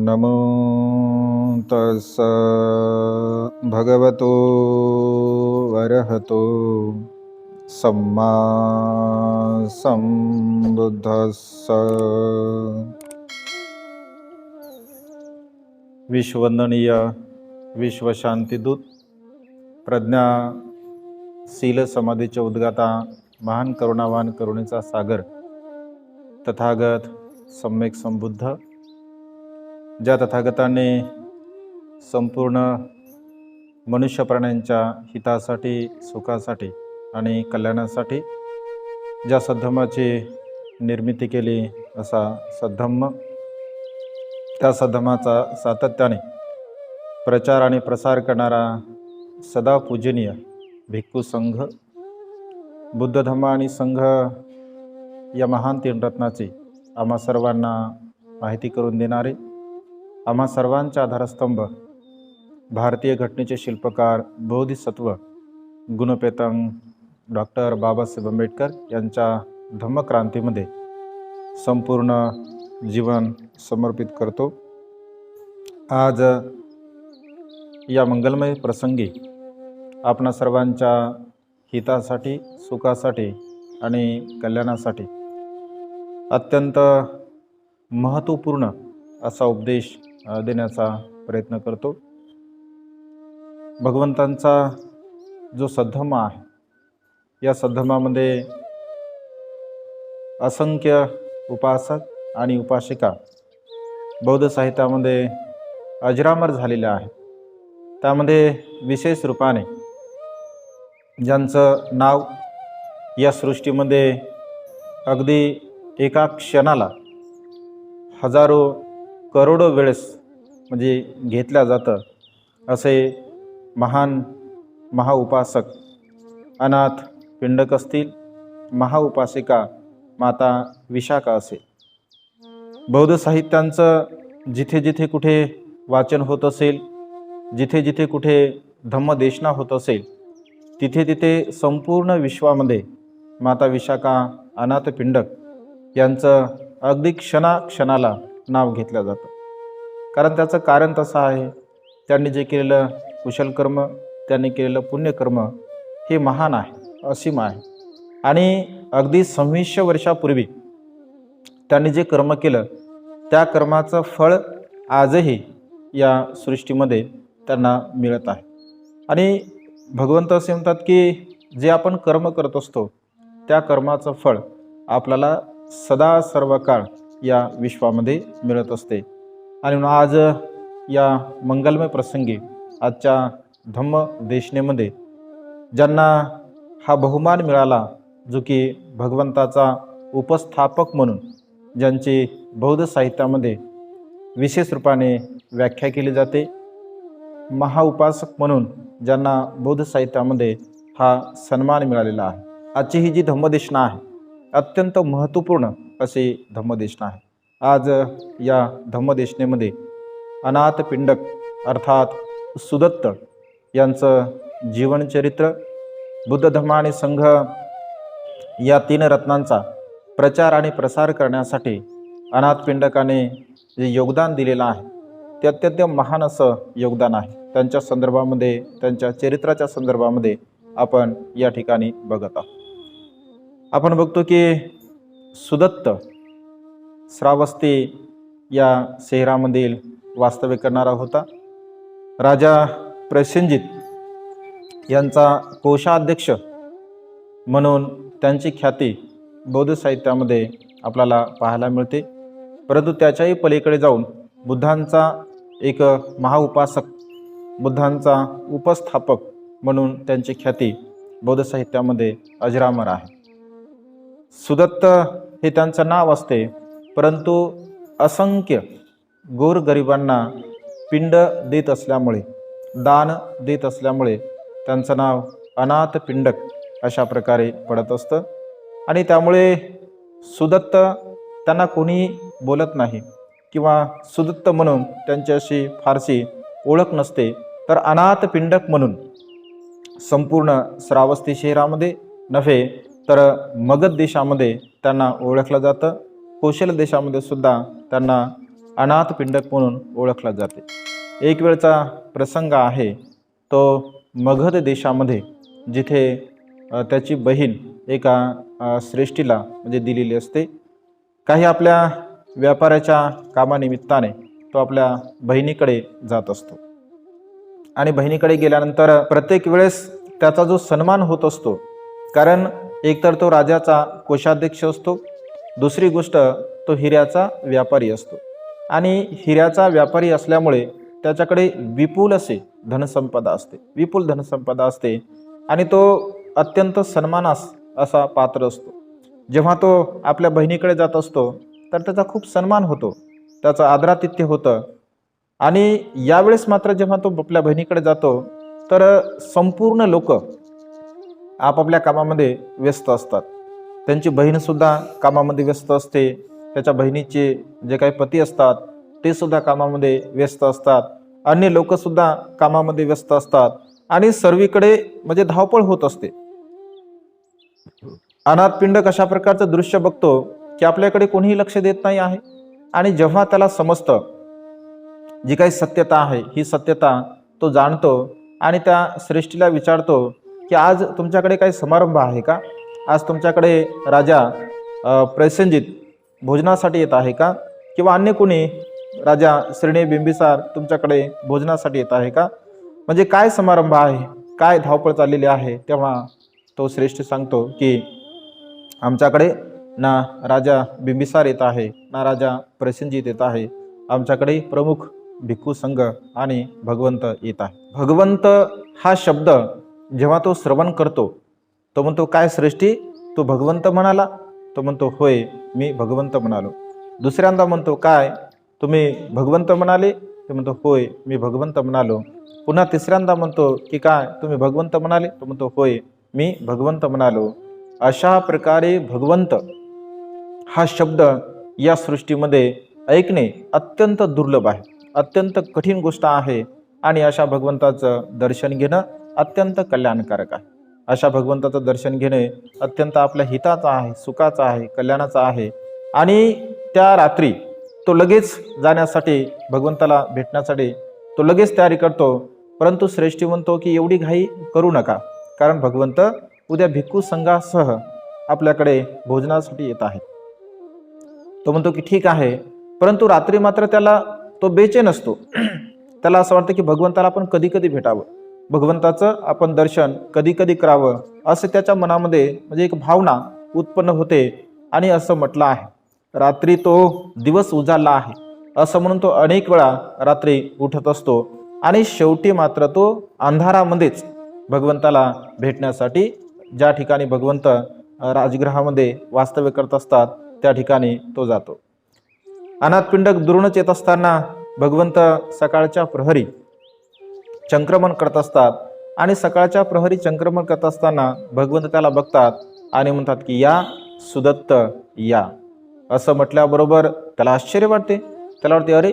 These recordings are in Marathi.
नमो तस् भगवतो वरहतो सम्मा संबुद्धस्स। विश्ववंदनीय विश्वशांतिदूत प्रज्ञा शील समाधीचे उद्गाता महान करुणावान करुणेचा सागर तथागत सम्यक संबुद्ध, ज्या तथागताने संपूर्ण मनुष्य प्राण्यांच्या हितासाठी, सुखासाठी आणि कल्याणासाठी ज्या सद्धम्माची निर्मिती केली, असा सद्धम्म, त्या सद्धम्माचा सातत्याने प्रचार आणि प्रसार करणारा सदा पूजनीय भिक्खू संघ, बुद्ध धम्म आणि संघ या महान तीन रत्नाची आम्हा सर्वांना माहिती करून देणारे, आम्हा सर्वांचा आधारस्तंभ, भारतीय घटनेचे शिल्पकार बोधिसत्व गुणपेतंग डॉक्टर बाबासाहेब आंबेडकर यांच्या धम्मक्रांतीमध्ये संपूर्ण जीवन समर्पित करतो। आज या मंगलमय प्रसंगी आपणा सर्वांच्या हितासाठी, सुखासाठी आणि कल्याणासाठी अत्यंत महत्त्वपूर्ण असा उपदेश देण्याचा प्रयत्न करतो। भगवंतांचा जो सद्धम्म आहे, या सद्धम्मामध्ये असंख्य उपासक आणि उपासिका बौद्ध साहित्यामध्ये अजरामर झालेल्या आहेत। त्यामध्ये विशेष रूपाने ज्यांचं नाव या सृष्टीमध्ये अगदी एका क्षणाला हजारो करोडो वेळेस म्हणजे घेतल्या जातं, असे महान महाउपासक अनाथ पिंडक असतील, महाउपासिका माता विशाखा असेल। बौद्ध साहित्यांचं जिथे जिथे कुठे वाचन होत असेल, जिथे जिथे कुठे धम्मदेशना होत असेल, तिथे तिथे संपूर्ण विश्वामध्ये माता विशाखा अनाथ पिंडक यांचं अगदी क्षणाला नाव घेतलं जातं। कारण त्याचं कारण तसं आहे, त्यांनी जे केलेलं कुशल कर्म, त्यांनी केलेलं पुण्यकर्म हे महान आहे, असीम आहे। आणि अगदी 2600 वर्षापूर्वी त्यांनी जे कर्म केलं, त्या कर्माचं फळ आजही या सृष्टीमध्ये त्यांना मिळत आहे। आणि भगवंत असे म्हणतात की जे आपण कर्म करत असतो, त्या कर्माचं फळ आपल्याला सदा सर्व काळ या विश्वामध्ये मिळत असते। आणि म्हणून आज या मंगलमय प्रसंगी, आजच्या धम्म देशनेमध्ये ज्यांना हा बहुमान मिळाला, जो की भगवंताचा उपस्थापक म्हणून ज्यांची बौद्ध साहित्यामध्ये विशेष रूपाने व्याख्या केली जाते, महाउपासक म्हणून ज्यांना बौद्ध साहित्यामध्ये हा सन्मान मिळालेला आहे। आजची ही जी धम्मदेशना आहे, अत्यंत महत्त्वपूर्ण अशी धम्मदेशना आहे। आज या धम्मदेशनेमध्ये अनाथ पिंडक अर्थात सुदत्त यांचं जीवनचरित्र, बुद्ध धम्म आणि संघ या तीन रत्नांचा प्रचार आणि प्रसार करण्यासाठी अनाथ पिंडकाने जे योगदान दिलेलं आहे, ते अत्यंत महान असं योगदान आहे। त्यांच्या संदर्भामध्ये, त्यांच्या चरित्राच्या संदर्भामध्ये आपण या ठिकाणी बघत आहोत। आपण बघतो की सुदत्त श्रावस्ती या शहरामधील वास्तव्य करणारा होता। राजा प्रसेनजित यांचा कोषाध्यक्ष म्हणून त्यांची ख्याती बौद्ध साहित्यामध्ये आपल्याला पाहायला मिळते। परंतु त्याच्याही पलीकडे जाऊन बुद्धांचा एक महाउपासक, बुद्धांचा उपस्थापक म्हणून त्यांची ख्याती बौद्ध साहित्यामध्ये अजरामर आहे। सुदत्त हे त्यांचं नाव असते, परंतु असंख्य गोरगरिबांना पिंड देत असल्यामुळे, दान देत असल्यामुळे त्यांचं नाव अनाथ पिंडक अशा प्रकारे पडत असतं। आणि त्यामुळे सुदत्त त्यांना कोणी बोलत नाही किंवा सुदत्त म्हणून त्यांच्याशी फारशी ओळख नसते, तर अनाथ पिंडक म्हणून संपूर्ण श्रावस्ती शहरामध्ये नव्हे तर मगध देशामध्ये त्यांना ओळखलं जातं। कौशल देशामध्ये सुद्धा त्यांना अनाथ पिंडक म्हणून ओळखला जाते. एक वेळचा प्रसंग आहे तो मगध देशामध्ये, जिथे त्याची बहीण एका श्रेष्ठीला म्हणजे दिलेली असते. काही आपल्या व्यापाराच्या कामानिमित्ताने तो आपल्या बहिणीकडे जात असतो आणि बहिणीकडे गेल्यानंतर प्रत्येक वेळेस त्याचा जो सन्मान होत असतो, कारण एकतर तो राजाचा कोषाध्यक्ष असतो, दुसरी गोष्ट तो हिऱ्याचा व्यापारी असतो आणि हिऱ्याचा व्यापारी असल्यामुळे त्याच्याकडे विपुल असे धनसंपदा असते, विपुल धनसंपदा असते आणि तो अत्यंत सन्मानास असा पात्र असतो. जेव्हा तो आपल्या बहिणीकडे जात असतो तर त्याचा खूप सन्मान होतो, त्याचं आदरातिथ्य होतं. आणि यावेळेस मात्र जेव्हा तो आपल्या बहिणीकडे जातो तर संपूर्ण लोक आपापल्या कामामध्ये व्यस्त असतात. त्यांची बहीणसुद्धा कामामध्ये व्यस्त असते, त्याच्या बहिणीचे जे काही पती असतात ते सुद्धा कामामध्ये व्यस्त असतात, अन्य लोकसुद्धा कामामध्ये व्यस्त असतात आणि सर्वीकडे म्हणजे धावपळ होत असते. अनाथ पिंडक अशा प्रकारचं दृश्य बघतो की आपल्याकडे कोणीही लक्ष देत नाही आहे. आणि जेव्हा त्याला समजतं जी काही सत्यता आहे, ही सत्यता तो जाणतो आणि त्या श्रेष्ठीला विचारतो की आज तुमच्याकडे काही समारंभ आहे का? आज तुमच्याकडे राजा प्रसेनजित भोजनासाठी येत आहे का? किंवा अन्य कोणी राजा श्रेणी बिंबिसार तुमच्याकडे भोजनासाठी येत आहे का? म्हणजे काय समारंभ आहे, काय धावपळ चाललेली आहे? तेव्हा तो श्रेष्ठ सांगतो की आमच्याकडे ना राजा बिंबिसार येत आहे, ना राजा प्रसेनजित येत आहे, आमच्याकडे प्रमुख भिक्खू संघ आणि भगवंत येत आहे. भगवंत हा शब्द जेव्हा तो श्रवण करतो तो म्हणतो, काय श्रेष्ठी तू भगवंत म्हणाला? तो म्हणतो, होय मी भगवंत म्हणालो. दुसऱ्यांदा म्हणतो, काय तुम्ही भगवंत म्हणाले? ते म्हणतो, होय मी भगवंत म्हणालो. पुन्हा तिसऱ्यांदा म्हणतो की काय तुम्ही भगवंत म्हणाले? तो म्हणतो, होय मी भगवंत म्हणालो. अशा प्रकारे भगवंत हा शब्द या सृष्टीमध्ये ऐकणे अत्यंत दुर्लभ आहे, अत्यंत कठीण गोष्ट आहे आणि अशा भगवंताचं दर्शन घेणं अत्यंत कल्याणकारक आहे. अशा भगवंताचं दर्शन घेणे अत्यंत आपल्या हिताचं आहे, सुखाचं आहे, कल्याणाचं आहे. आणि त्या रात्री तो लगेच जाण्यासाठी, भगवंताला भेटण्यासाठी तो लगेच तयारी करतो. परंतु श्रेष्ठी म्हणतो की एवढी घाई करू नका, कारण भगवंत उद्या भिक्खू संघासह आपल्याकडे भोजनासाठी येत आहे. तो म्हणतो की ठीक आहे, परंतु रात्री मात्र त्याला तो बेचैन असतो. त्याला असं वाटतं की भगवंताला आपण कधी कधी भेटावं, भगवंताचं आपण दर्शन कधी कधी करावं, असं त्याच्या मनामध्ये म्हणजे एक भावना उत्पन्न होते. आणि असं म्हटलं आहे, रात्री तो दिवस उजाडला आहे असं म्हणून तो अनेक वेळा रात्री उठत असतो आणि शेवटी मात्र तो अंधारामध्येच भगवंताला भेटण्यासाठी, ज्या ठिकाणी भगवंत राजगृहामध्ये वास्तव्य करत असतात त्या ठिकाणी तो जातो. अनाथ पिंडक दुरूनच येत असताना भगवंत सकाळच्या प्रहरी चंक्रमण करत असतात आणि सकाळच्या प्रहरी चंक्रमण करत असताना भगवंत त्याला बघतात आणि म्हणतात की या सुदत्त या. असं म्हटल्याबरोबर त्याला आश्चर्य वाटते. त्याला वाटते, अरे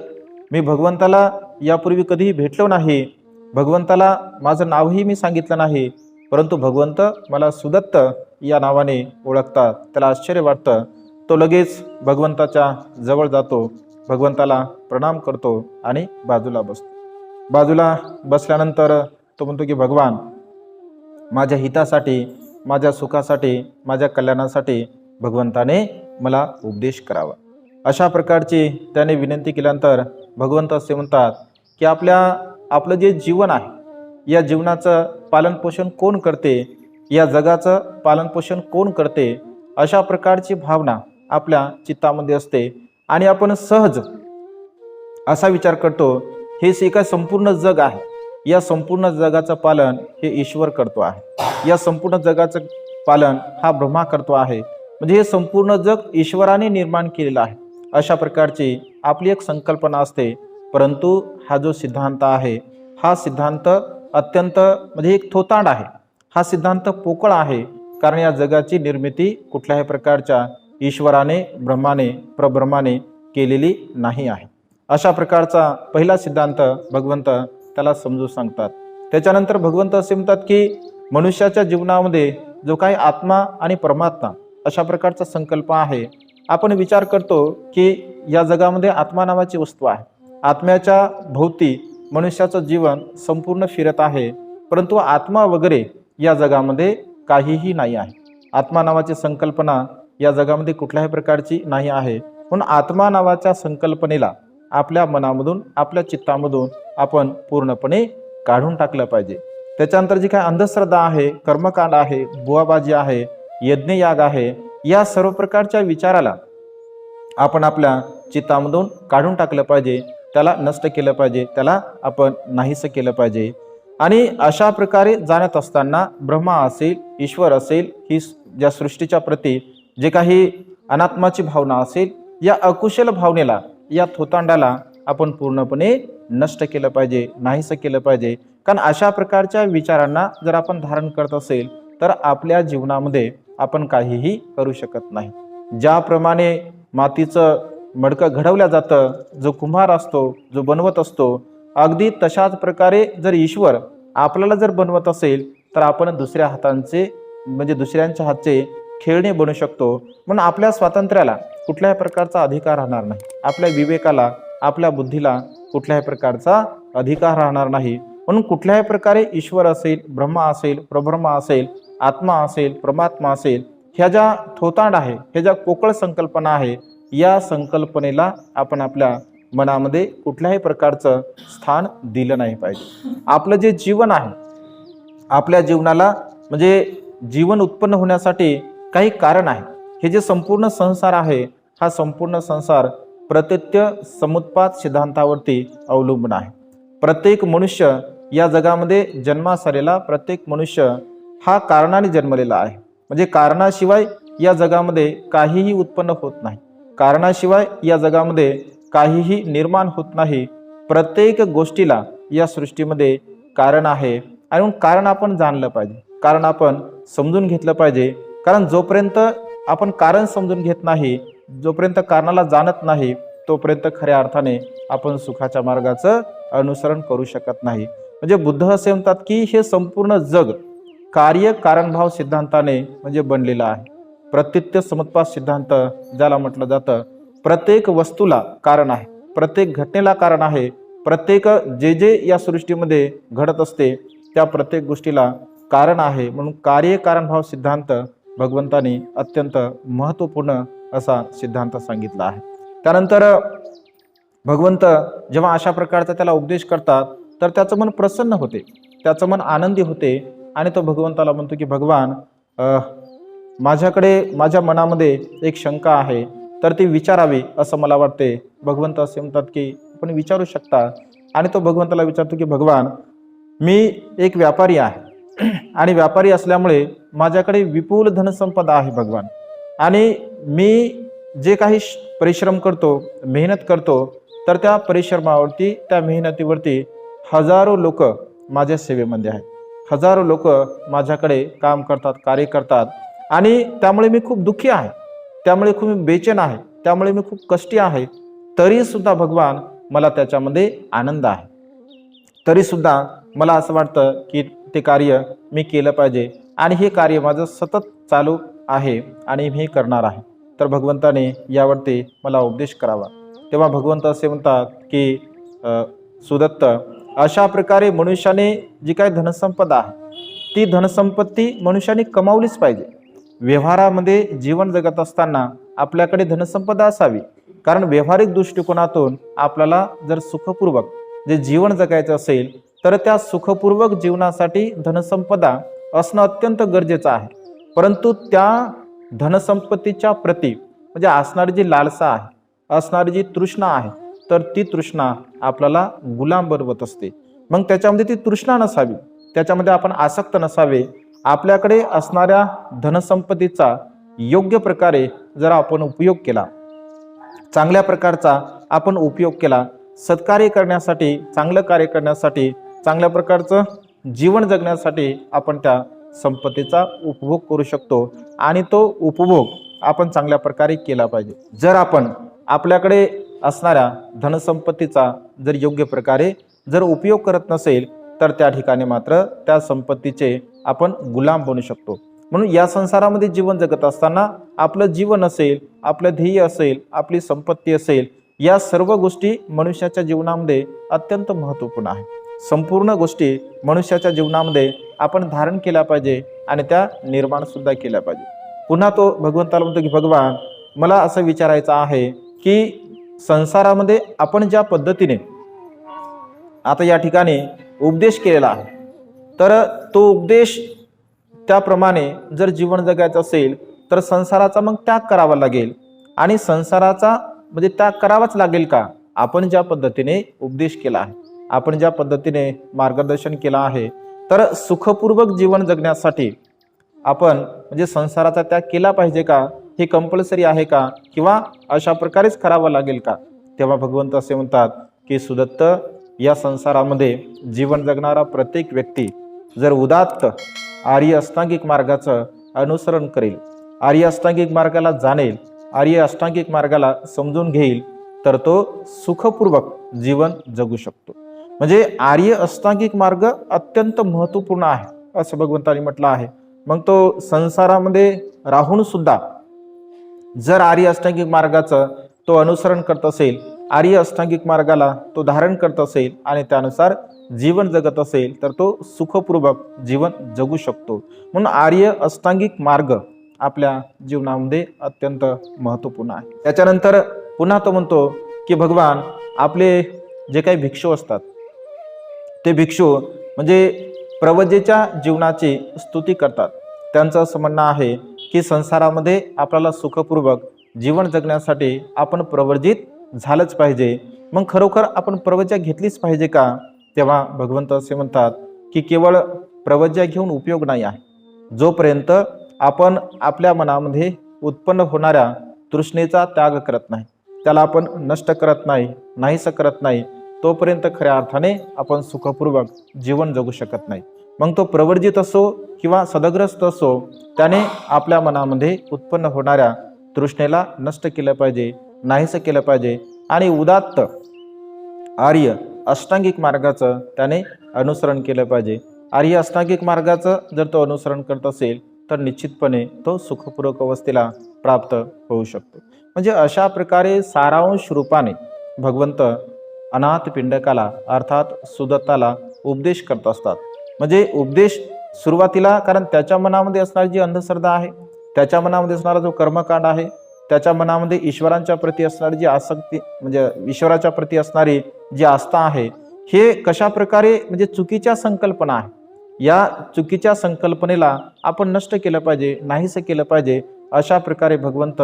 मी भगवंताला यापूर्वी कधीही भेटलो नाही, भगवंताला माझं नावही मी सांगितलं नाही, परंतु भगवंत मला सुदत्त या नावाने ओळखतात. त्याला आश्चर्य वाटतं. तो लगेच भगवंताच्या जवळ जातो, भगवंताला प्रणाम करतो आणि बाजूला बसतो. बाजूला बसल्यानंतर तो म्हणतो की भगवान, माझ्या हितासाठी, माझ्या सुखासाठी, माझ्या कल्याणासाठी भगवंताने मला उपदेश करावा. अशा प्रकारची त्याने विनंती केल्यानंतर भगवंत असे म्हणतात की आपलं जे जीवन आहे, या जीवनाचं पालनपोषण कोण करते, या जगाचं पालनपोषण कोण करते, अशा प्रकारची भावना आपल्या चित्तामध्ये असते. आणि आपण सहज असा विचार करतो, हे जे काही संपूर्ण जग आहे, या संपूर्ण जगाचं पालन हे ईश्वर करतो आहे, या संपूर्ण जगाचं पालन हा ब्रह्मा करतो आहे, म्हणजे हे संपूर्ण जग ईश्वराने निर्माण केलेलं आहे, अशा प्रकारची आपली एक संकल्पना असते. परंतु हा जो सिद्धांत आहे, हा सिद्धांत अत्यंत म्हणजे एक थोतांड आहे, हा सिद्धांत पोकळ आहे. कारण या जगाची निर्मिती कुठल्याही प्रकारच्या ईश्वराने, ब्रह्माने, प्रब्रह्माने केलेली नाही आहे. अशा प्रकारचा पहिला सिद्धांत भगवंत त्याला समजून सांगतात. त्याच्यानंतर भगवंत असे म्हणतात की मनुष्याच्या जीवनामध्ये जो काही आत्मा आणि परमात्मा अशा प्रकारचा संकल्प आहे, आपण विचार करतो की या जगामध्ये आत्मा नावाची वस्तू आहे, आत्म्याच्या भोवती मनुष्याचं जीवन संपूर्ण फिरत आहे, परंतु आत्मा वगैरे या जगामध्ये काहीही नाही आहे. आत्मा नावाची संकल्पना या जगामध्ये कुठल्याही प्रकारची नाही आहे. म्हणून आत्मा नावाच्या संकल्पनेला आपल्या मनामधून, आपल्या चित्तामधून आपण पूर्णपणे काढून टाकलं पाहिजे. त्याच्यानंतर जी काय अंधश्रद्धा आहे, कर्मकांड आहे, बुवाबाजी आहे, यज्ञयाग आहे, या सर्व प्रकारच्या विचाराला आपण आपल्या चित्तामधून काढून टाकलं पाहिजे, त्याला नष्ट केलं पाहिजे, त्याला आपण नाहीसं केलं पाहिजे. आणि अशा प्रकारे जाणत असताना ब्रह्मा असेल, ईश्वर असेल, ही ज्या सृष्टीच्या प्रती जे काही अनात्माची भावना असेल, या अकुशल भावनेला, या थोतांडाला आपण पूर्णपणे नष्ट केलं पाहिजे, नाहीसं केलं पाहिजे. कारण अशा प्रकारच्या विचारांना जर आपण धारण करत असेल तर आपल्या जीवनामध्ये आपण काहीही करू शकत नाही. ज्याप्रमाणे मातीचं मडकं घडवलं जातं, जो कुंभार असतो, जो बनवत असतो, अगदी तशाच प्रकारे जर ईश्वर आपल्याला जर बनवत असेल तर आपण दुसऱ्या हातांचे म्हणजे दुसऱ्यांच्या हातचे खेळणे बनू शकतो. म्हणून आपल्या स्वातंत्र्याला कुठल्याही प्रकारचा अधिकार राहणार नाही, आपल्या विवेकाला, आपल्या बुद्धीला कुठल्याही प्रकारचा अधिकार राहणार नाही. म्हणून कुठल्याही प्रकारे ईश्वर असेल, ब्रह्मा असेल, प्रब्रह्मा असेल, आत्मा असेल, परमात्मा असेल, ह्या ज्या थोतांड आहे, ह्या ज्या पोकळ संकल्पना आहे, या संकल्पनेला आपण आपल्या मनामध्ये कुठल्याही प्रकारचं स्थान दिलं नाही पाहिजे. आपलं जे जीवन आहे, आपल्या जीवनाला म्हणजे जीवन उत्पन्न होण्यासाठी काही कारण आहे. हे जे संपूर्ण संसार आहे, हा संपूर्ण संसार प्रत्यत्य समुत्पाद सिद्धांतावरती अवलंबून आहे. प्रत्येक मनुष्य या जगामध्ये जन्मास आलेला प्रत्येक मनुष्य हा कारणाने जन्मलेला आहे. म्हणजे कारणाशिवाय या जगामध्ये काहीही उत्पन्न होत नाही, कारणाशिवाय या जगामध्ये काहीही निर्माण होत नाही. प्रत्येक गोष्टीला या सृष्टीमध्ये कारण आहे. आणि कारण आपण जाणलं पाहिजे, कारण आपण समजून घेतलं पाहिजे. कारण जोपर्यंत आपण कारण समजून घेत नाही, जोपर्यंत कारणाला जाणत नाही, तोपर्यंत खऱ्या अर्थाने आपण सुखाच्या मार्गाचं अनुसरण करू शकत नाही. म्हणजे बुद्ध असे म्हणतात की हे संपूर्ण जग कार्य कारणभाव सिद्धांताने म्हणजे बनलेलं आहे. प्रत्यत्य समुत्पाद सिद्धांत ज्याला म्हटलं जातं, प्रत्येक वस्तूला कारण आहे, प्रत्येक घटनेला कारण आहे, प्रत्येक जे जे या सृष्टीमध्ये घडत असते त्या प्रत्येक गोष्टीला कारण आहे. म्हणून कार्य कारणभाव सिद्धांत भगवंताने अत्यंत महत्त्वपूर्ण असा सिद्धांत सांगितला आहे. त्यानंतर भगवंत जेव्हा अशा प्रकारचा त्याला उपदेश करतात तर त्याचं मन प्रसन्न होते, त्याचं मन आनंदी होते. आणि तो भगवंताला म्हणतो की भगवान, माझ्याकडे माझ्या मनामध्ये एक शंका आहे, तर ती विचारावी असं मला वाटते. भगवंत असे म्हणतात की आपण विचारू शकता. आणि तो भगवंताला विचारतो की भगवान, मी एक व्यापारी आहे आणि व्यापारी असल्यामुळे माझ्याकडे विपुल धनसंपदा आहे भगवान. आणि मी जे काही परिश्रम करतो, मेहनत करतो, तर त्या परिश्रमावरती, त्या मेहनतीवरती हजारो लोक माझ्या सेवेमध्ये आहेत, हजारो लोक माझ्याकडे काम करतात, कार्य करतात. आणि त्यामुळे मी खूप दुःखी आहे, त्यामुळे खूप बेचैन आहे, त्यामुळे मी खूप कष्टी आहे. तरी सुद्धा भगवान मला त्याच्यामध्ये आनंद आहे. तरी सुद्धा मला असं वाटतं की ते कार्य मी केलं पाहिजे आणि हे कार्य माझं सतत चालू आहे आणि मी करणार आहे. तर भगवंताने यावरती मला उपदेश करावा. तेव्हा भगवंत असे म्हणतात की सुदत्त, अशा प्रकारे मनुष्याने जी काही धनसंपदा आहे ती धनसंपत्ती मनुष्याने कमावलीच पाहिजे. व्यवहारामध्ये जीवन जगत असताना आपल्याकडे धनसंपदा असावी. कारण व्यावहारिक दृष्टिकोनातून आपल्याला जर सुखपूर्वक जे जीवन जगायचं असेल तर त्या सुखपूर्वक जीवनासाठी धनसंपदा असणं अत्यंत गरजेचं आहे. परंतु त्या धनसंपत्तीच्या प्रती म्हणजे असणारी जी लालसा आहे, असणारी जी तृष्णा आहे, तर ती तृष्णा आपल्याला गुलाम बनवत असते. मग त्याच्यामध्ये ती तृष्णा नसावी, त्याच्यामध्ये आपण आसक्त नसावे. आपल्याकडे असणाऱ्या धनसंपत्तीचा योग्य प्रकारे जर आपण उपयोग केला, चांगल्या प्रकारचा आपण उपयोग केला, सत्कार्य करण्यासाठी, चांगलं कार्य करण्यासाठी, चांगल्या प्रकारचं जीवन जगण्यासाठी आपण त्या संपत्तीचा उपभोग करू शकतो. आणि तो उपभोग आपण चांगल्या प्रकारे केला पाहिजे. जर आपण आपल्याकडे असणाऱ्या धनसंपत्तीचा जर योग्य प्रकारे जर उपयोग करत नसेल तर त्या ठिकाणी मात्र त्या संपत्तीचे आपण गुलाम बनू शकतो. म्हणून या संसारामध्ये जीवन जगत असताना आपलं जीवन असेल, आपलं ध्येय असेल, आपली संपत्ती असेल, या सर्व गोष्टी मनुष्याच्या जीवनामध्ये अत्यंत महत्त्वपूर्ण आहे. संपूर्ण गोष्टी मनुष्याच्या जीवनामध्ये आपण धारण केल्या पाहिजे आणि त्या निर्माण सुद्धा केल्या पाहिजे. पुन्हा तो भगवंताला म्हणतो की भगवान, मला असं विचारायचं आहे की संसारामध्ये आपण ज्या पद्धतीने आता या ठिकाणी उपदेश केलेला आहे, तर तो उपदेश त्याप्रमाणे जर जीवन जगायचं असेल तर संसाराचा मग त्याग करावा लागेल. आणि संसाराचा म्हणजे त्याग करावाच लागेल का? आपण ज्या पद्धतीने उपदेश केला आहे, आपण ज्या पद्धतीने मार्गदर्शन केलं आहे, तर सुखपूर्वक जीवन जगण्यासाठी आपण म्हणजे संसाराचा त्याग केला पाहिजे का? हे कंपल्सरी आहे का? किंवा अशा प्रकारेच करावं लागेल का? तेव्हा भगवंत असे म्हणतात की सुदत्त, या संसारामध्ये जीवन जगणारा प्रत्येक व्यक्ती जर उदात्त आर्य अष्टांगिक मार्गाचं अनुसरण करेल, आर्य अष्टांगिक मार्गाला जाणेल, आर्य अष्टांगिक मार्गाला समजून घेईल, तर तो सुखपूर्वक जीवन जगू शकतो. म्हणजे आर्य अष्टांगिक मार्ग अत्यंत महत्त्वपूर्ण आहे असं भगवंतांनी म्हटलं आहे. मग तो संसारामध्ये राहून सुद्धा जर आर्य अष्टांगिक मार्गाचं तो अनुसरण करत असेल, आर्य अष्टांगिक मार्गाला तो धारण करत असेल आणि त्यानुसार जीवन जगत असेल, तर तो सुखपूर्वक जीवन जगू शकतो. म्हणून आर्य अष्टांगिक मार्ग आपल्या जीवनामध्ये अत्यंत महत्त्वपूर्ण आहे. त्याच्यानंतर पुन्हा तो म्हणतो की भगवान, आपले जे काही भिक्षू असतात ते भिक्षू म्हणजे प्रवजेच्या जीवनाची स्तुती करतात. त्यांचं असं म्हणणं आहे की संसारामध्ये आपल्याला सुखपूर्वक जीवन जगण्यासाठी आपण प्रवर्जित झालंच पाहिजे. मग खरोखर आपण प्रवज्या घेतलीच पाहिजे का? तेव्हा भगवंत असे म्हणतात की केवळ प्रवज्या घेऊन उपयोग नाही आहे. जोपर्यंत आपण आपल्या मनामध्ये उत्पन्न होणाऱ्या तृष्णेचा त्याग करत नाही, त्याला आपण नष्ट करत नाही, नाहीसं करत नाही, तोपर्यंत खऱ्या अर्थाने आपण सुखपूर्वक जीवन जगू शकत नाही. मग तो प्रवर्जित असो किंवा सदग्रस्त असो, त्याने आपल्या मनामध्ये उत्पन्न होणाऱ्या तृष्णेला नष्ट केलं पाहिजे, नाहीसं केलं पाहिजे आणि उदात्त आर्य अष्टांगिक मार्गाचं त्याने अनुसरण केलं पाहिजे. आर्य अष्टांगिक मार्गाचं जर तो अनुसरण करत असेल तर निश्चितपणे तो सुखपूर्वक अवस्थेला प्राप्त होऊ शकतो. म्हणजे अशा प्रकारे सारांश रूपाने भगवंत अनाथ पिंडकाला अर्थात सुदत्ताला उपदेश करत असतात. म्हणजे उपदेश सुरुवातीला, कारण त्याच्या मनामध्ये असणारी जी अंधश्रद्धा आहे, त्याच्या मनामध्ये असणारा जो कर्मकांड आहे, त्याच्या मनामध्ये ईश्वरांच्या प्रती असणारी जी आसक्ती म्हणजे ईश्वराच्या प्रती असणारी जी आस्था आहे, हे कशा प्रकारे म्हणजे चुकीच्या संकल्पना आहे, या चुकीच्या संकल्पनेला आपण नष्ट केलं पाहिजे, नाहीसं केलं पाहिजे, अशा प्रकारे भगवंत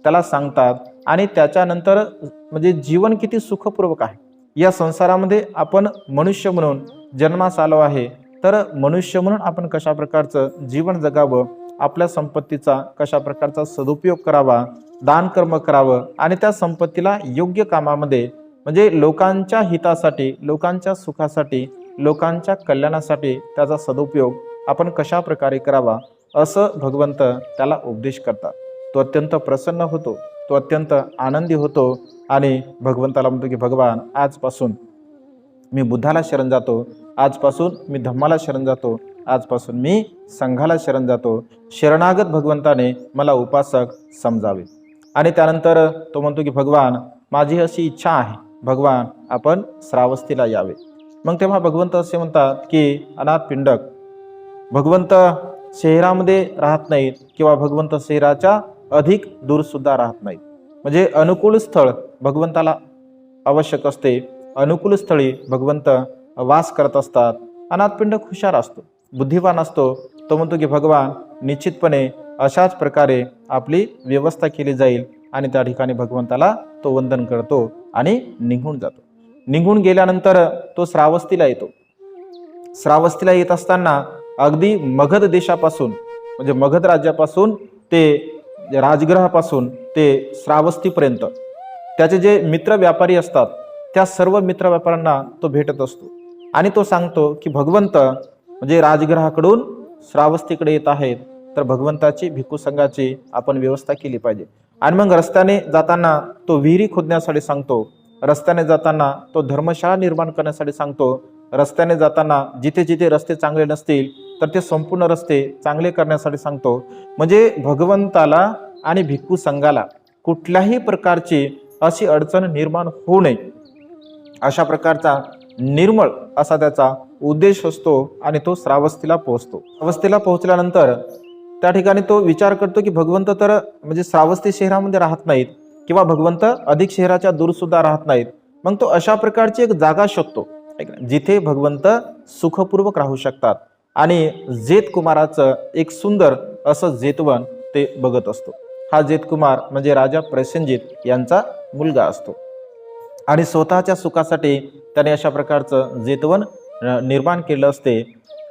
त्याला सांगतात. आणि त्याच्यानंतर म्हणजे जीवन किती सुखपूर्वक आहे. या संसारामध्ये आपण मनुष्य म्हणून जन्मास आलो आहे, तर मनुष्य म्हणून आपण कशा प्रकारचं जीवन जगावं, आपल्या संपत्तीचा कशा प्रकारचा सदुपयोग करावा, दान कर्म करावं आणि त्या संपत्तीला योग्य कामामध्ये म्हणजे लोकांच्या हितासाठी, लोकांच्या सुखासाठी, लोकांच्या कल्याणासाठी त्याचा सदुपयोग आपण कशा प्रकारे करावा, असं भगवंत त्याला उपदेश करतात. तो अत्यंत प्रसन्न होतो, तो अत्यंत आनंदी होतो आणि भगवंताला म्हणतो की भगवान, आजपासून मी बुद्धाला शरण जातो, आजपासून मी धम्माला शरण जातो, आजपासून मी संघाला शरण जातो. शरणागत भगवंताने मला उपासक समजावे. आणि त्यानंतर तो म्हणतो की भगवान, माझी अशी इच्छा आहे, भगवान आपण श्रावस्तीला यावे. मग तेव्हा भगवंत असे म्हणतात की अनाथ पिंडक, भगवंत शहरामध्ये राहत नाहीत किंवा भगवंत शहराच्या अधिक दूर सुद्धा राहत नाहीत. म्हणजे अनुकूल स्थळ भगवंताला आवश्यक असते, अनुकूल स्थळी भगवंत वास करत असतात. अनाथ पिंडक हुशार असतो, बुद्धिवान असतो. तो म्हणतो की भगवान, निश्चितपणे अशाच प्रकारे आपली व्यवस्था केली जाईल. आणि त्या ठिकाणी भगवंताला तो वंदन करतो आणि निघून जातो. निघून गेल्यानंतर तो श्रावस्तीला येतो. श्रावस्तीला येत असताना अगदी मगध देशापासून म्हणजे मगध राज्यापासून ते राजगृहापासून ते श्रावस्तीपर्यंत त्याचे जे मित्र व्यापारी असतात, त्या सर्व मित्र व्यापाऱ्यांना तो भेटत असतो. आणि तो सांगतो की भगवंत म्हणजे राजगृहाकडून श्रावस्तीकडे येत आहेत, तर भगवंताची भिक्खू संघाची आपण व्यवस्था केली पाहिजे. आणि मग रस्त्याने जाताना तो विहिरी खोदण्यासाठी सांगतो, रस्त्याने जाताना तो धर्मशाळा निर्माण करण्यासाठी सांगतो, रस्त्याने जाताना जिथे जिथे रस्ते चांगले नसतील तर ते संपूर्ण रस्ते चांगले करण्यासाठी सांगतो. म्हणजे भगवंताला आणि भिक्खू संघाला कुठल्याही प्रकारची अशी अडचण निर्माण होऊ नये अशा प्रकारचा निर्मळ असा त्याचा उद्देश असतो आणि तो श्रावस्तीला पोहोचतो. श्रावस्तीला पोहोचल्यानंतर त्या ठिकाणी तो विचार करतो की भगवंत तर म्हणजे श्रावस्ती शहरामध्ये राहत नाहीत किंवा भगवंत अधिक शहराच्या दूर सुद्धा राहत नाहीत. मग तो अशा प्रकारची एक जागा शोधतो जिथे भगवंत सुखपूर्वक राहू शकतात आणि जेत कुमाराचं एक सुंदर असं जेतवन ते बघत असतो. हा जेतकुमार म्हणजे राजा प्रसेनजित यांचा मुलगा असतो आणि स्वतःच्या सुखासाठी त्याने अशा प्रकारचं जेतवन निर्माण केलं असते.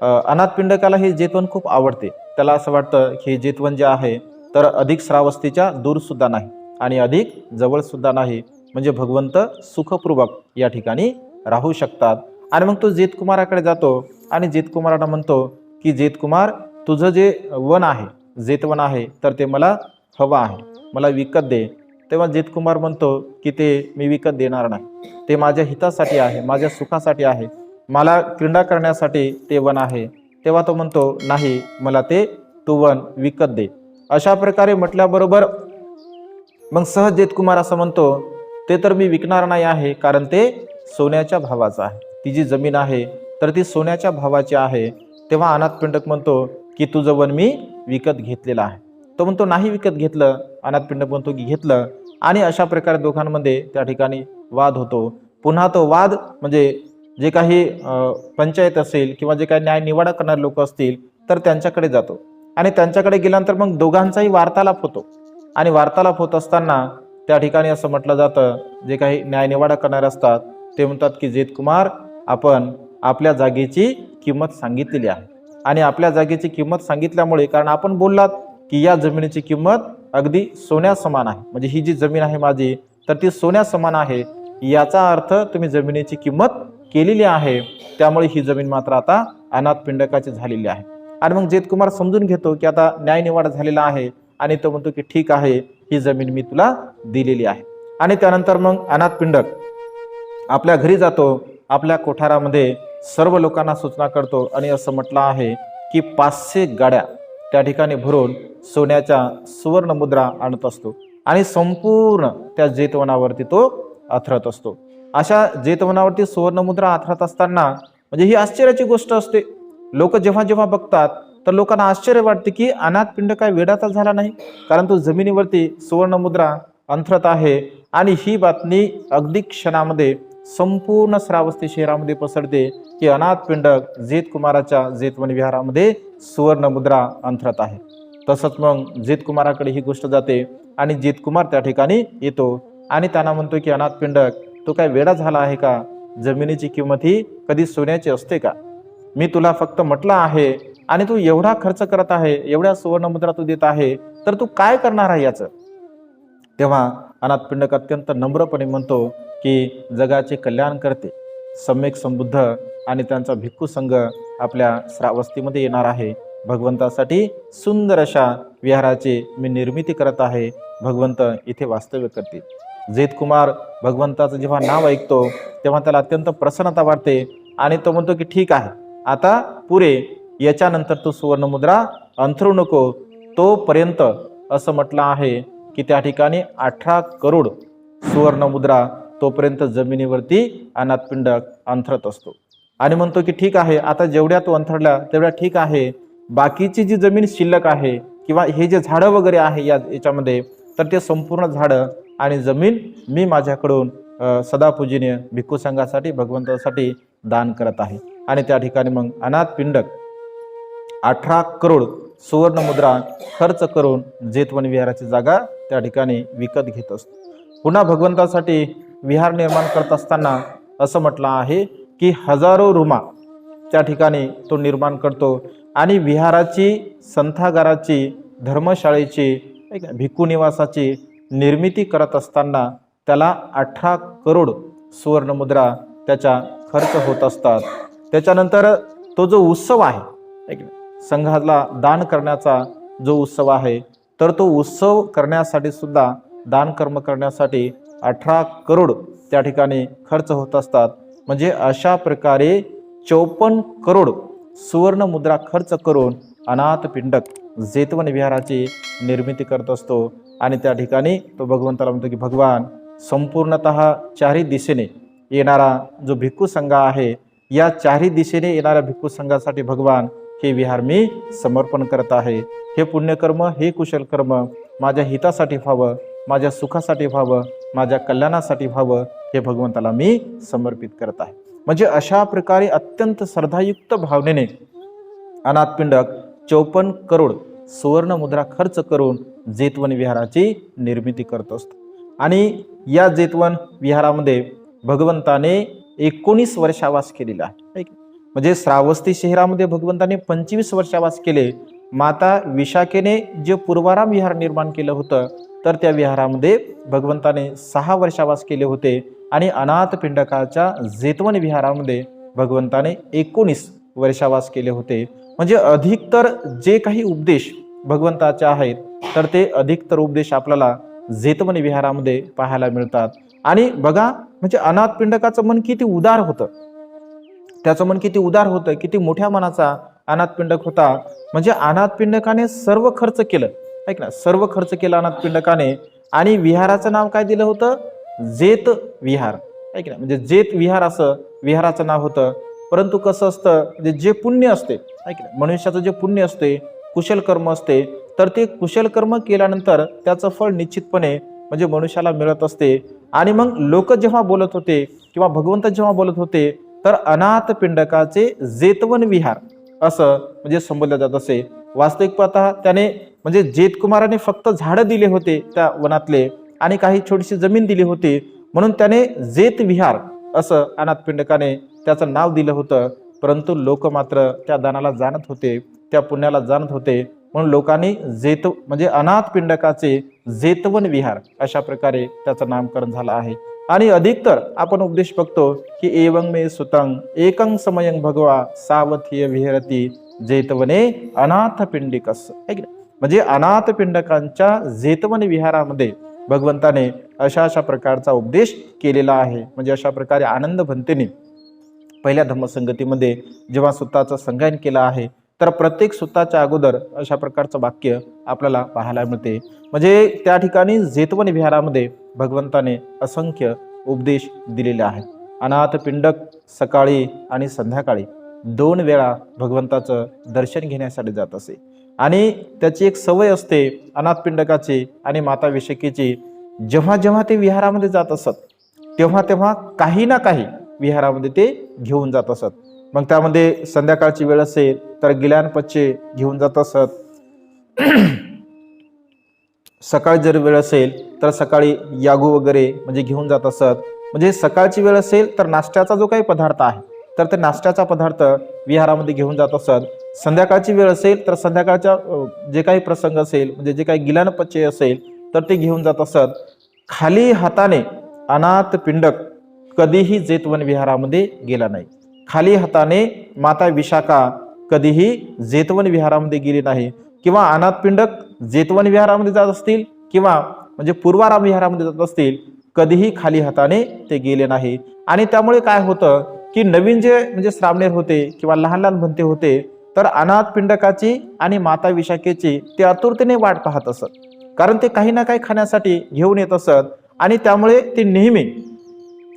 अनाथपिंडकाला हे जेतवन खूप आवडते. त्याला असं वाटतं की हे जेतवन जे आहे तर अधिक श्रावस्तीच्या दूर सुद्धा नाही आणि अधिक जवळ सुद्धा नाही, म्हणजे भगवंत सुखपूर्वक या ठिकाणी राहू शकतात. आणि मग तो जेतकुमाराकडे जातो आणि जेतकुमाराला म्हणतो की जेतकुमार, तुझं जे वन आहे, जेतवन आहे, तर ते मला हवं आहे, मला विकत दे. तेव्हा जेतकुमार म्हणतो की ते मी विकत देणार नाही, ते माझ्या हितासाठी आहे, माझ्या सुखासाठी आहे, मला क्रीडा करण्यासाठी ते वन आहे. तेव्हा तो म्हणतो नाही, मला ते तू वन विकत दे. अशा प्रकारे म्हटल्याबरोबर मग सहज जेतकुमार असं म्हणतो ते तर मी विकणार नाही आहे, कारण ते सोन्याच्या भावाचं आहे, ती जी जमीन आहे तर ती सोन्याच्या भावाची आहे. तेव्हा अनाथपिंडक म्हणतो की तुझं वन मी विकत घेतलेलं आहे. तो म्हणतो नाही विकत घेतलं. अनाथपिंडक म्हणतो की घेतलं. आणि अशा प्रकारे दोघांमध्ये त्या ठिकाणी वाद होतो. पुन्हा तो वाद म्हणजे जे काही पंचायत असेल किंवा जे काही न्याय निवाडा करणारे लोक असतील तर त्यांच्याकडे जातो आणि त्यांच्याकडे गेल्यानंतर मग दोघांचाही वार्तालाप होतो. आणि वार्तालाप होत असताना त्या ठिकाणी असं म्हटलं जातं, जे काही न्याय निवाडा करणारे असतात ते म्हणतात की जेतकुमार, आपण आपल्या जागेची किंमत सांगितलेली आहे आणि आपल्या जागेची किंमत सांगितल्यामुळे, कारण आपण बोललात की या जमिनीची किंमत अगदी सोन्या समान आहे, म्हणजे ही जी जमीन आहे माझी तर ती सोन्या समान आहे, याचा अर्थ तुम्ही जमिनीची किंमत केलेली आहे, त्यामुळे ही जमीन मात्र आता अनाथपिंडकाची झालेली आहे. आणि मग जेतकुमार समजून घेतो की आता न्याय निवाडा झालेला आहे आणि तो म्हणतो की ठीक आहे, ही जमीन मी तुला दिलेली आहे. आणि त्यानंतर मग अनाथपिंडक आपल्या घरी जातो, आपल्या कोठारामध्ये सर्व लोकांना सूचना करतो आणि असं म्हटलं आहे की 500 गाड्या त्या ठिकाणी भरून सोन्याच्या सुवर्ण मुद्रा आणत असतो आणि संपूर्ण त्या जेतवनावरती तो अथरत असतो. अशा जेतवनावरती सुवर्ण मुद्रा अथरत असताना म्हणजे ही आश्चर्याची गोष्ट असते. लोक जेव्हा जेव्हा बघतात तर लोकांना आश्चर्य वाटते की अनाथपिंड काय वेडाचा झाला नाही, कारण तो जमिनीवरती सुवर्ण मुद्रा अंथरत आहे. आणि ही बातमी अगदी क्षणामध्ये संपूर्ण श्रावस्ती शहरामध्ये पसरते की अनाथपिंडक जेतकुमाराच्या जेतवन विहारामध्ये सुवर्ण मुद्रा अंथरत आहे. तसंच मग जेतकुमाराकडे ही गोष्ट जाते आणि जेतकुमार त्या ठिकाणी येतो आणि त्यांना म्हणतो की अनाथपिंडक, तो काय वेडा झाला आहे का? जमिनीची किंमत ही कधी सोन्याची असते का? मी तुला फक्त म्हटलं आहे आणि तू एवढा खर्च करत आहे, एवढ्या सुवर्ण मुद्रा तू देत आहे, तर तू काय करणार आहे याचं? तेव्हा अनाथपिंडक अत्यंत नम्रपणे म्हणतो की जगाचे कल्याण करते, सम्यक संबुद्ध आणि त्यांचा भिक्खू संघ आपल्या श्रावस्तीमध्ये येणार आहे. भगवंतासाठी सुंदर अशा विहाराची मी निर्मिती करत आहे, भगवंत इथे वास्तव्य करतील. जेतकुमार भगवंताचं जेव्हा नाव ऐकतो तेव्हा त्याला अत्यंत प्रसन्नता वाटते आणि तो म्हणतो की ठीक आहे, आता पुरे, याच्यानंतर तू सुवर्णमुद्रा अंथरू नको. तोपर्यंत असं म्हटलं आहे की त्या ठिकाणी 18 करोड सुवर्णमुद्रा तोपर्यंत जमिनीवरती अनाथपिंडक अंथरत असतो आणि म्हणतो की ठीक आहे, आता जेवढ्या तू अंथरल्या तेवढ्या ठीक आहे, बाकीची जी जमीन शिल्लक आहे किंवा हे जे झाडं वगैरे आहे याच्यामध्ये, तर ते संपूर्ण झाडं आणि जमीन मी माझ्याकडून सदापूजनीय भिक्खू संघासाठी, भगवंतासाठी दान करत आहे. आणि त्या ठिकाणी मग अनाथपिंडक 18 करोड सुवर्ण मुद्रा खर्च करून जेतवन विहाराची जागा त्या ठिकाणी विकत घेत असतो. पुन्हा भगवंतासाठी विहार निर्माण करत असताना असं म्हटलं आहे की हजारो रूमा त्या ठिकाणी तो निर्माण करतो आणि विहाराची, संथागाराची, धर्मशाळेची, भिक्खू निवासाची निर्मिती करत असताना त्याला 18 करोड सुवर्णमुद्रा त्याच्या खर्च होत असतात. त्याच्यानंतर तो जो उत्सव आहे संघाला दान करण्याचा जो उत्सव आहे, तर तो उत्सव करण्यासाठी सुद्धा, दान कर्म करण्यासाठी 18 करोड त्या ठिकाणी खर्च होत असतात. म्हणजे अशा प्रकारे 54 करोड सुवर्ण मुद्रा खर्च करून अनाथ पिंडक जेतवन विहाराची निर्मिती करत असतो आणि त्या ठिकाणी तो भगवंताला म्हणतो की भगवान, संपूर्णतः चारही दिशेने येणारा जो भिक्खू संघ आहे, या चारही दिशेने येणाऱ्या भिक्खू संघासाठी भगवान हे विहार मी समर्पण करत आहे. हे पुण्यकर्म, हे कुशल कर्म माझ्या हितासाठी व्हावं, माझ्या सुखासाठी व्हावं, माझ्या कल्याणासाठी व्हावं, हे भगवंताला मी समर्पित करत आहे. म्हणजे अशा प्रकारे अत्यंत श्रद्धायुक्त भावनेने अनाथ पिंडक 54 करोड सुवर्ण मुद्रा खर्च करून जेतवन विहाराची निर्मिती करत असतो. आणि या जेतवन विहारामध्ये भगवंताने 19 वर्षावास केलेला आहे. म्हणजे श्रावस्ती शहरामध्ये भगवंताने 25 वर्षावास केले. माता विशाखेने जे पूर्वाराम विहार निर्माण केलं होतं, तर त्या विहारामध्ये भगवंताने 6 वर्षावास केले होते. आणि अनाथ पिंडकाच्या जेतवन विहारामध्ये भगवंताने 19 वर्षावास केले होते. म्हणजे अधिकतर जे काही उपदेश भगवंताचे आहेत, तर ते अधिकतर उपदेश आपल्याला जेतवन विहारामध्ये पाहायला मिळतात. आणि बघा, म्हणजे अनाथ पिंडकाचं मन किती उदार होतं, त्याचं मन किती उदार होतं, किती मोठ्या मनाचा अनाथ पिंडक होता. म्हणजे अनाथ पिंडकाने सर्व खर्च केलं, ऐक ना, सर्व खर्च केला अनाथ पिंडकाने. आणि विहाराचं नाव काय दिलं होतं? जेत विहार, ऐक ना. म्हणजे जेत विहार असं विहाराचं नाव होतं. परंतु कसं असतं, म्हणजे जे पुण्य असते, ऐक ना, मनुष्याचं जे पुण्य असते, कुशल कर्म असते, तर ते कुशल कर्म केल्यानंतर त्याचं फळ निश्चितपणे म्हणजे मनुष्याला मिळत असते. आणि मग लोक जेव्हा बोलत होते किंवा भगवंत जेव्हा बोलत होते, तर अनाथ पिंडकाचे जेतवन विहार असं म्हणजे संबोधलं जात असे. वास्तविक पाहता त्याने म्हणजे जेतकुमाराने फक्त झाडं दिले होते त्या वनातले आणि काही छोटीशी जमीन दिली होती, म्हणून त्याने जेत विहार असं अनाथ पिंडकाने त्याचं नाव दिलं होतं. परंतु लोक मात्र त्या दानाला जाणत होते, त्या पुण्याला जाणत होते, म्हणून लोकांनी जेत म्हणजे अनाथ पिंडकाचे जेतवन विहार अशा प्रकारे त्याचं नामकरण झालं आहे. आणि अधिकतर आपण उपदेश बघतो की एवं मे सुतं एकं समयं भगवा सावथिय विहरती जेतवने अनाथ पिंडिकस. म्हणजे अनाथ पिंडकांच्या जेतवन विहारामध्ये भगवंताने अशा प्रकारचा उपदेश केलेला आहे. म्हणजे अशा प्रकारे आनंद भंतेने पहिल्या धम्मसंगतीमध्ये जेव्हा सुत्ताचं संगायन केलं आहे, तर प्रत्येक सुत्ताच्या अगोदर अशा प्रकारचं वाक्य आपल्याला पाहायला मिळते. म्हणजे त्या ठिकाणी जेतवन विहारामध्ये भगवंताने असंख्य उपदेश दिलेले आहेत. अनाथ पिंडक सकाळी आणि संध्याकाळी 2 वेळा भगवंताचं दर्शन घेण्यासाठी जात असे. आणि त्याची एक सवय असते अनाथ पिंडकाची आणि माता विशाखेची, जेव्हा जेव्हा ते विहारामध्ये जात असत, तेव्हा तेव्हा काही ना काही विहारामध्ये ते घेऊन जात असत. मग त्यामध्ये संध्याकाळची वेळ असेल तर गिल्यान पच्चे घेऊन जात असत. सकाळी जर वेळ असेल तर सकाळी यागू वगैरे म्हणजे घेऊन जात असत. म्हणजे सकाळची वेळ असेल तर नाश्त्याचा जो काही पदार्थ आहे, तर ते नाश्त्याचा पदार्थ विहारामध्ये घेऊन जात असत. संध्याकाळची वेळ असेल तर संध्याकाळच्या जे काही प्रसंग असेल, म्हणजे जे काही गिल्यान पच्चे असेल, तर ते घेऊन जात असत. खाली हाताने अनाथ पिंडक कधीही जेतवन विहारामध्ये गेला नाही. खाली हाताने माता विशाखा कधीही जेतवन विहारामध्ये गेली नाही. किंवा अनाथ पिंडक जेतवन विहारामध्ये जात असतील किंवा म्हणजे पूर्वाराम विहारामध्ये जात असतील, कधीही खाली हाताने ते गेले नाही. आणि त्यामुळे काय होतं की नवीन जे म्हणजे श्रामणेर होते किंवा लहान लहान भंते होते, तर अनाथ पिंडकाची आणि माता विशाखेची ते आतुरतेने वाट पाहत असत, कारण ते काही ना काही खाण्यासाठी घेऊन येत असत. आणि त्यामुळे ते नेहमी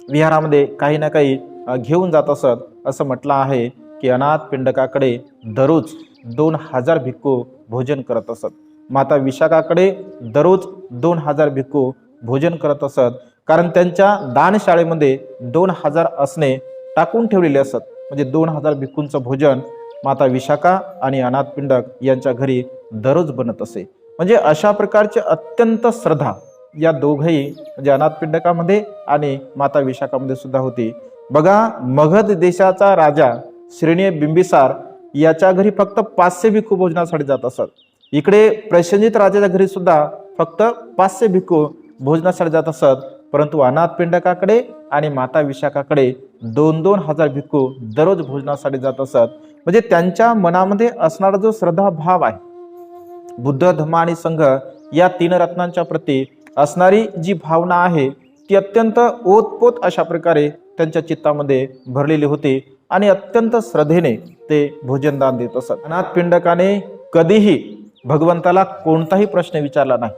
विहारामध्ये काही ना काही घेऊन जात असत. असं म्हटलं आहे की अनाथ पिंडकाकडे दररोज 2000 भिक्खू भोजन करत असत. माता विशाखाकडे दररोज 2000 भिक्खू भोजन करत असत, कारण त्यांच्या दानशाळेमध्ये 2000 असणे टाकून ठेवलेले असत. म्हणजे 2000 भिक्खूंचं भोजन माता विशाखा आणि अनाथ पिंडक यांच्या घरी दररोज बनत असे. म्हणजे अशा प्रकारचे अत्यंत श्रद्धा या दोघही म्हणजे अनाथ पिंडकामध्ये आणि माता विशाखामध्ये सुद्धा होती. बघा, मगध देशाचा राजा श्रेणी बिंबिसार याच्या घरी फक्त 500 भिक्खू भोजनासाठी जात असत. इकडे प्रसेनजित राजाच्या घरी सुद्धा फक्त 500 भिक्खू भोजनासाठी जात असत. परंतु अनाथ पिंडकाकडे आणि माता विशाखाकडे 2,000 भिक्खू दररोज भोजनासाठी जात असत. म्हणजे त्यांच्या मनामध्ये असणारा जो श्रद्धा भाव आहे, बुद्ध धम्म आणि संघ या 3 रत्नांच्या प्रती असणारी जी भावना आहे, ती अत्यंत ओतपोत अशा प्रकारे त्यांच्या चित्तामध्ये भरलेली होती. आणि अत्यंत श्रद्धेने ते भोजनदान देत असत। अनाथ पिंडकाने कधीही भगवंताला कोणताही प्रश्न विचारला नाही,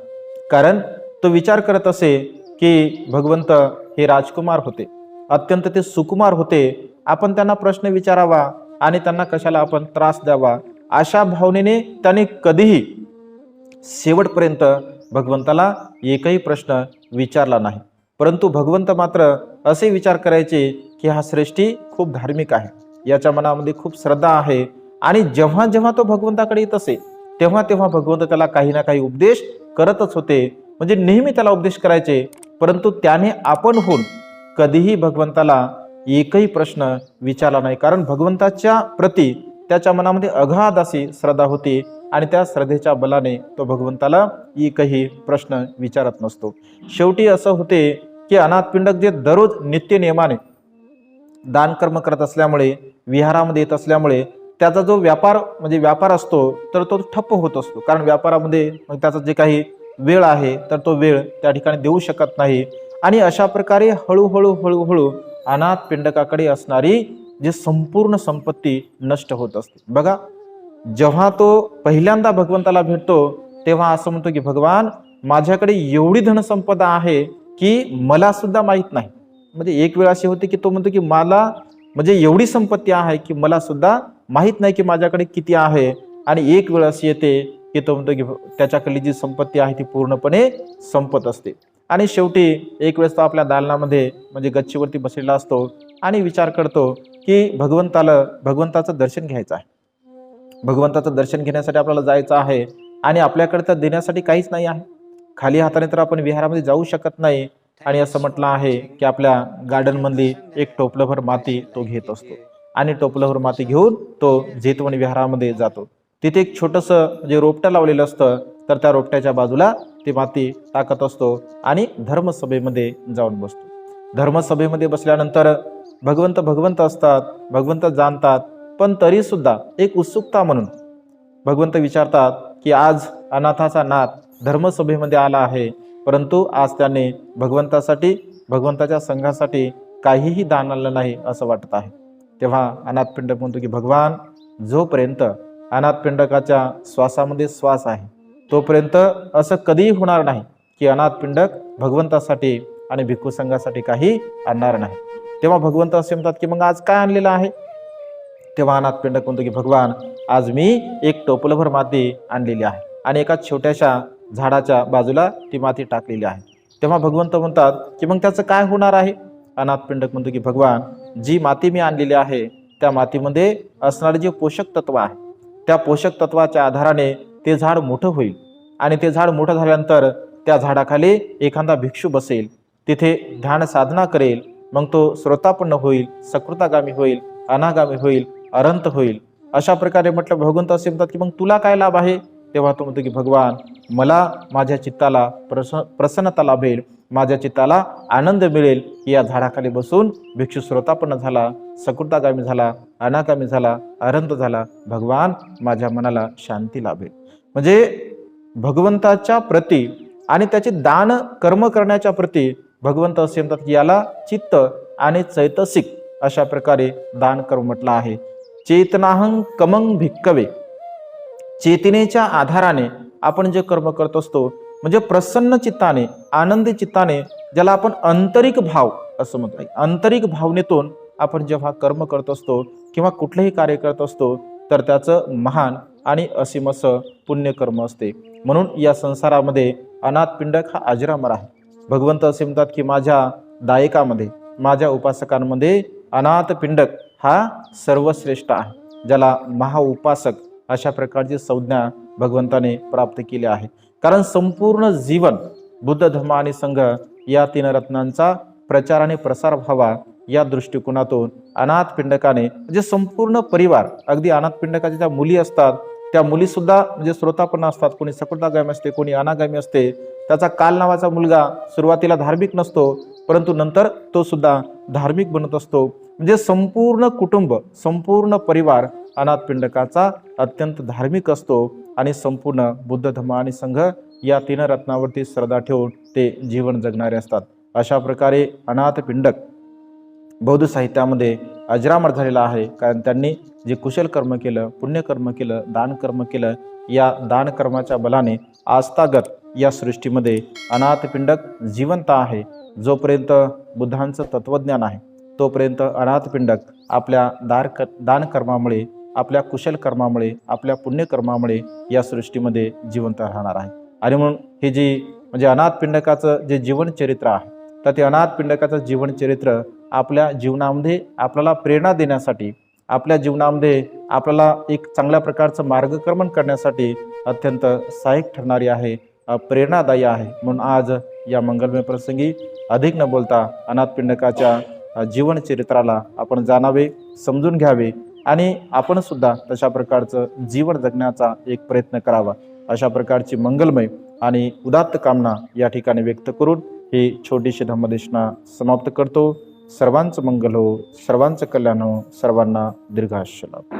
कारण तो विचार करत असे की भगवंत हे राजकुमार होते, अत्यंत ते सुकुमार होते, आपण त्यांना प्रश्न विचारावा आणि त्यांना कशाला आपण त्रास द्यावा, अशा भावनेने त्याने कधीही शेवटपर्यंत भगवंताला एकही प्रश्न विचारला नाही। परंतु भगवंत मात्र असे विचार करायचे की हा श्रेष्ठी खूप धार्मिक आहे, याच्या मनामध्ये खूप श्रद्धा आहे, आणि जेव्हा जेव्हा तो भगवंताकडे येत असे तेव्हा तेव्हा भगवंत त्याला काही ना काही उपदेश करतच होते, म्हणजे नेहमी त्याला उपदेश करायचे। परंतु त्याने आपण होऊन कधीही भगवंताला एकही प्रश्न विचारला नाही, कारण भगवंताच्या प्रती त्याच्या मनामध्ये अगाध अशी श्रद्धा होती आणि त्या श्रद्धेच्या बलाने तो भगवंताला एकही प्रश्न विचारत नसतो। शेवटी असं होते की अनाथ पिंडक जे दररोज नित्य नियमाने दान कर्म करत असल्यामुळे, विहारामध्ये येत असल्यामुळे त्याचा जो व्यापार असतो तर तो ठप्प होत असतो, कारण व्यापारामध्ये मग त्याचा जे काही वेळ आहे तर तो वेळ त्या ठिकाणी देऊ शकत नाही, आणि अशा प्रकारे हळूहळू अनाथ पिंडकाकडे असणारी जी संपूर्ण संपत्ती नष्ट होत असते। बघा, जेव्हा तो पहिल्यांदा भगवंताला भेटतो तेव्हा असं म्हणतो की भगवान, माझ्याकडे एवढी धनसंपदा आहे की मला सुद्धा माहित नाही। म्हणजे एक वेळ अशी होती की तो म्हणतो की मला म्हणजे एवढी संपत्ती आहे की मला सुद्धा माहित नाही की माझ्याकडे किती आहे, आणि एक वेळ अशी येते की तो म्हणतो की त्याच्याकडली जी संपत्ती आहे ती पूर्णपणे संपत असते। आणि शेवटी एक वेळेस तो आपल्या दालनामध्ये म्हणजे गच्चीवरती बसलेला असतो आणि विचार करतो की भगवंताचं दर्शन घ्यायचं आहे, भगवंताचं दर्शन घेण्यासाठी आपल्याला जायचं आहे, आणि आपल्याकडे तर देण्यासाठी काहीच नाही आहे, खाली हाताने तर आपण विहारामध्ये जाऊ शकत नाही। आणि असं म्हटलं आहे की आपल्या गार्डन मधली एक टोपलभर माती तो घेत असतो, आणि टोपलभर माती घेऊन तो जेतवणी विहारामध्ये जातो। तिथे एक छोटंसं म्हणजे रोपटं लावलेलं असतं, तर त्या रोपट्याच्या बाजूला ती माती टाकत असतो आणि धर्मसभेमध्ये जाऊन बसतो। धर्मसभेमध्ये बसल्यानंतर भगवंत असतात, भगवंत जाणतात, पण तरी सुद्धा एक उत्सुकता म्हणून भगवंत विचारतात की आज अनाथाचा नाथ धर्मसभेमध्ये आला आहे, परंतु आज त्याने भगवंतासाठी, भगवंताच्या संघासाठी काहीही दान आणलं नाही असं वाटत आहे। तेव्हा अनाथ पिंडक म्हणतो की भगवान, जोपर्यंत अनाथ पिंडकाच्या श्वासामध्ये श्वास आहे तोपर्यंत असं कधीही होणार नाही की अनाथ पिंडक भगवंतासाठी आणि भिक्खू संघासाठी काही आणणार नाही। तेव्हा भगवंत असे म्हणतात की मग आज काय आणलेलं आहे? तेव्हा अनाथ पिंडक म्हणतो की भगवान, आज मी एक टोपलभर माती आणलेली आहे आणि एका छोट्याशा झाडाच्या बाजूला ती माती टाकलेली आहे। तेव्हा भगवंत म्हणतात की मग त्याचं काय होणार आहे? अनाथ पिंडक म्हणतो की भगवान, जी माती मी आणलेली आहे त्या मातीमध्ये असणारे जे पोषक तत्व आहे, त्या पोषक तत्वाच्या आधाराने ते झाड मोठं होईल, आणि ते झाड मोठं झाल्यानंतर त्या झाडाखाली एखादा भिक्षू बसेल, तिथे ध्यान साधना करेल, मग तो श्रोतापन्न होईल, सकृतागामी होईल, अनागामी होईल, अनंत होईल। अशा प्रकारे म्हटलं भगवंत असे म्हणतात की मग तुला काय लाभ आहे? तेव्हा तो म्हणतो की भगवान, मला माझ्या चित्ताला प्रसन्नता लाभेल, माझ्या चित्ताला आनंद मिळेल की या झाडाखाली बसून भिक्षू श्रोतापन्न झाला, सकृतागामी झाला, अनागामी झाला, अनंत झाला, भगवान माझ्या मनाला शांती लाभेल। म्हणजे भगवंताच्या प्रती आणि त्याचे दान कर्म करण्याच्या प्रती भगवंत असे म्हणतात की याला चित्त आणि चैतसिक अशा प्रकारे दान कर्म म्हटलं आहे। चेतनाहं कमंग भिक्कवे, चेतनेच्या आधाराने आपण जे कर्म करत असतो, म्हणजे प्रसन्न चित्ताने, आनंदी चित्ताने, ज्याला आपण आंतरिक भाव असं म्हणतो, आंतरिक भावनेतून आपण जेव्हा कर्म करत असतो किंवा कुठलेही कार्य करत असतो तर त्याचं महान आणि असीम असं पुण्यकर्म असते। म्हणून या संसारामध्ये अनाथ पिंडक हा अजरामर आहे। भगवंत असे म्हणतात की माझ्या दायकामध्ये, माझ्या उपासकांमध्ये अनाथ पिंडक हा सर्वश्रेष्ठ आहे, ज्याला महाउपासक अशा प्रकारची संज्ञा भगवंताने प्राप्त केली आहे। कारण संपूर्ण जीवन बुद्ध धर्म आणि संघ या तीन रत्नांचा प्रचार आणि प्रसार व्हावा या दृष्टिकोनातून अनाथ पिंडकाने म्हणजे संपूर्ण परिवार, अगदी अनाथ पिंडकाच्या ज्या मुली असतात त्या मुली सुद्धा म्हणजे श्रोतापन्न असतात, कोणी सकृतागामी असते, कोणी अनागामी असते। त्याचा काल नावाचा मुलगा सुरुवातीला धार्मिक नसतो, परंतु नंतर तो सुद्धा धार्मिक बनत असतो। म्हणजे संपूर्ण कुटुंब, संपूर्ण परिवार अनाथ पिंडकाचा अत्यंत धार्मिक असतो, आणि संपूर्ण बुद्ध धर्म आणि संघ या तीन रत्नावरती श्रद्धा ठेवून ते जीवन जगणारे असतात। अशा प्रकारे अनाथ पिंडक बौद्ध साहित्यामध्ये अजरामर झालेला आहे, कारण त्यांनी जे कुशल कर्म केलं, पुण्यकर्म केलं, दानकर्म केलं, या दानकर्माच्या बलाने आजतागत या सृष्टीमध्ये अनाथपिंडक जिवंत आहे. जोपर्यंत बुद्धांचं तत्त्वज्ञान आहे तोपर्यंत अनाथपिंडक आपल्या दानकर्मामुळे, आपल्या कुशल कर्मामुळे, आपल्या पुण्यकर्मामुळे या सृष्टीमध्ये जिवंत राहणार आहे. आणि म्हणून हे जे म्हणजे अनाथपिंडकाचं जे जीवनचरित्र आहे, तर ते अनाथपिंडकाचं जीवनचरित्र आपल्या जीवनामध्ये आपल्याला प्रेरणा देण्यासाठी, आपल्या जीवनामध्ये आपल्याला एक चांगल्या प्रकारचं मार्गक्रमण करण्यासाठी अत्यंत सहाय्यक ठरणारी आहे, प्रेरणादायी आहे. म्हणून आज या मंगलमय प्रसंगी अधिक न बोलता अनाथपिंडकाच्या जीवनचरित्राला आपण जाणावे, समजून घ्यावे आणि आपण सुद्धा तशा प्रकारचं जीवन जगण्याचा एक प्रयत्न करावा, अशा प्रकारची मंगलमय आणि उदात्त कामना या ठिकाणी व्यक्त करून ही छोटीशी धम्मदेशना समाप्त करतो. सर्वांचं मंगल हो, सर्वांचं कल्याण हो, सर्वांना दीर्घायुष्य लाभो.